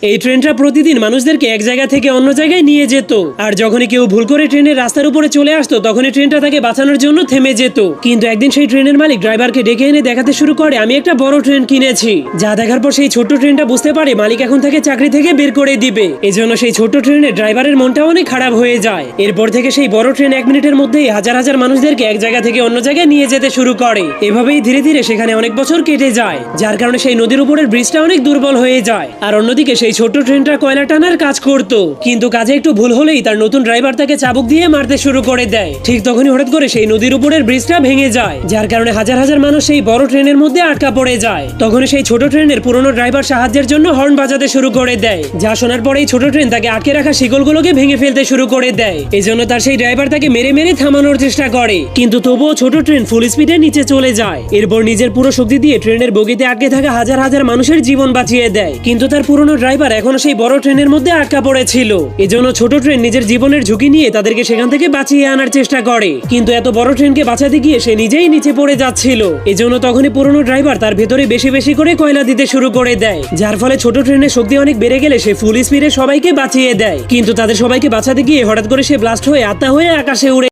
এই ট্রেনটা প্রতিদিন মানুষদেরকে এক জায়গা থেকে অন্য জায়গায় নিয়ে যেত। আর যখনই কেউ ভুল করে ট্রেনের রাস্তার উপরে চলে আসতো তখনই ট্রেনটা তাকে বাঁচানোর জন্য থেমে যেত। কিন্তু একদিন সেই ট্রেনের মালিক ড্রাইভারকে ডেকে এনে দেখাতে শুরু করে, আমি একটা বড় ট্রেন কিনেছি। যা দেখার পর সেই ছোট্ট ট্রেনটা বুঝতে পারে মালিক এখন তাকে চাকরি থেকে বের করে দিবে। এজন্য সেই ছোট্ট ট্রেনের ড্রাইভারের মনটা অনেক খারাপ হয়ে যায়। এরপর থেকে সেই বড় ট্রেন 1 মিনিটের মধ্যেই হাজার হাজার মানুষদেরকে এক জায়গা থেকে অন্য জায়গায় নিয়ে যেতে শুরু করে। এভাবেই ধীরে ধীরে সেখানে অনেক বছর কেটে যায়, যার কারণে সেই নদীর উপরের ব্রিজটা অনেক দুর্বল হয়ে যায়। আর অন্যদিকে সেই ছোট্ট ট্রেনটা কয়লা টানার কাজ করত, কিন্তু কাজে একটু ভুল হলেই তার নতুন ড্রাইভার তাকে চাবুক দিয়ে মারতে শুরু করে দেয়। ঠিক তখনই হঠাৎ করে সেই নদীর উপরের ব্রিজটা ভেঙে যায়, যার কারণে হাজার হাজার মানুষ সেই বড় ট্রেনের মধ্যে আটকা পড়ে যায়। তখনই সেই ছোট ট্রেনের পুরনো ড্রাইভার সাহায্যের জন্য হর্ন বাজাতে শুরু করে দেয়, যা শোনার পরে এই ছোট ট্রেন তাকে আটকে রাখা শিকলগুলোকে ভেঙে ফেলতে শুরু করে দেয়। এজন্য তার সেই ড্রাইভার তাকে মেরে মেরে থামানোর চেষ্টা করে, কিন্তু তবুও ছোট ট্রেন ফুল স্পিডে নিচে চলে যায়। এরপর নিজের পুরো শক্তি দিয়ে ট্রেনের বগিতে আটকে থাকা হাজার হাজার মানুষের জীবন বাঁচিয়ে দেয়। কিন্তু তার পুরনো ড্রাইভার এখনো সেই বড় ট্রেনের মধ্যে আটকা পড়েছিল। এজন্য ছোট ট্রেন নিজের জীবনের ঝুঁকি নিয়ে তাদেরকে সেখান থেকে বাঁচিয়ে আনার চেষ্টা করে, কিন্তু এত বড় ট্রেনকে বাঁচাতে গিয়ে সে নিজেই নিচে পড়ে যাচ্ছিল। এজন্য তখনই পুরনো ড্রাইভার তার ভেতরে বেশি বেশি করে কয়লা দিতে শুরু করে দেয়, যার ফলে ছোট ট্রেনের শক্তি অনেক বেড়ে গেলে সে ফুল স্পিডে সবাইকে বাঁচিয়ে দেয়। কিন্তু তাদের সবাইকে বাঁচাতে গিয়ে হঠাৎ করে সে ব্লাস্ট হয়ে আত্মা হয়ে আকাশে উড়ে